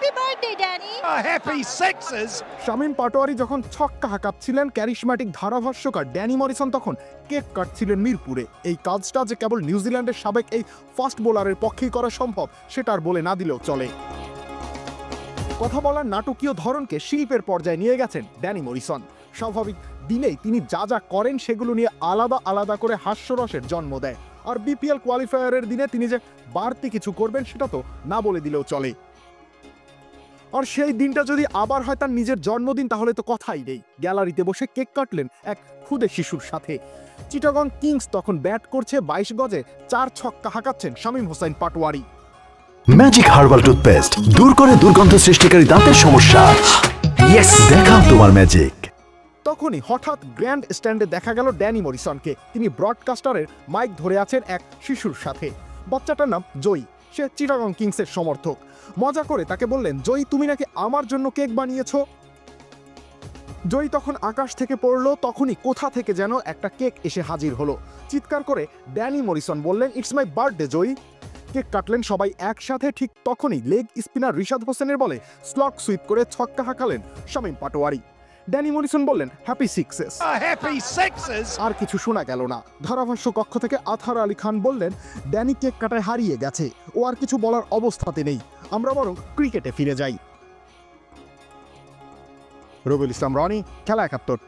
Happy birthday Danny. Happy sixes. Shamim Patwary যখন ছক্কা হাঁকাচ্ছিলেন, ক্যারিশম্যাটিক ধারাভাষ্যকার ড্যানি মরিসন তখন কেক কাটছিলেন মিরপুরে। এই কাজটা যে কেবল নিউজিল্যান্ডের সাবেক এই ফাস্ট বোলারের পক্ষেই করা সম্ভব সেটা আর বলে না দিলেও চলে। কথা বলার নাটকীয় ধরনকে শিল্পের পর্যায়ে নিয়ে গেছেন ড্যানি মরিসন। স্বাভাবিক দিনেই তিনি যা যা করেন সেগুলো নিয়ে আলাদা আলাদা করে হাস্যরসের জন্ম দেয়। আর বিপিএল কোয়ালিফায়ারের দিনে তিনি যে বাড়তি কিছু করবেন সেটা তো না বলে দিলেও চলে। আর সেই দিনটা যদি আবার হয় তার নিজের জন্মদিন, তাহলে তো কথাই নেই। গ্যালারিতে বসে কেক কাটলেন এক ক্ষুদে শিশুর সাথে। চিটাগং কিংস তখন ব্যাট করছে, 22 গজে 4 ছক্কা হাঁকাচ্ছেন Shamim Hossain Patwary. Magic herbal toothpaste দূর করে দুর্গন্ধ সৃষ্টিকারী দাঁতের সমস্যা। ইয়েস, দেখাও তোমার ম্যাজিক। তখনই হঠাৎ গ্র্যান্ড স্ট্যান্ডে দেখা গেল ড্যানি মরিসনকে। তিনি ব্রডকাস্টারের মাইক ধরে আছেন এক শিশুর সাথে। বাচ্চাটার নাম জয়ী, সে চিটাগং কিংসের সমর্থক। মজা করে তাকে বললেন, জয়ী তুমি নাকি আমার জন্য কেক বানিয়েছো। জয়ী তখন আকাশ থেকে পড়লো, তখনই কোথা থেকে যেন একটা কেক এসে হাজির হলো। চিৎকার করে ড্যানি মরিসন বললেন, ইটস মাই বার্থডে জয়ী। কেক কাটলেন সবাই একসাথে। ঠিক তখনই লেগ স্পিনার রিশাদ হোসেনের বলে স্লগ সুইপ করে ছক্কা হাঁকালেন শামীম পাটোয়ারি। ড্যানি মরিসন বললেন, হ্যাপি সিক্সেস। Happy sixes. আর কিছু শোনা গেল না। ধারাভাষ্য কক্ষ থেকে আথার আলী খান বললেন, ড্যানি কেক কাটায় হারিয়ে গেছে, ও আর কিছু বলার অবস্থাতে নেই, আমরা বরং ক্রিকেটে ফিরে যাই। রবিউল ইসলাম রনি, খেলা 71।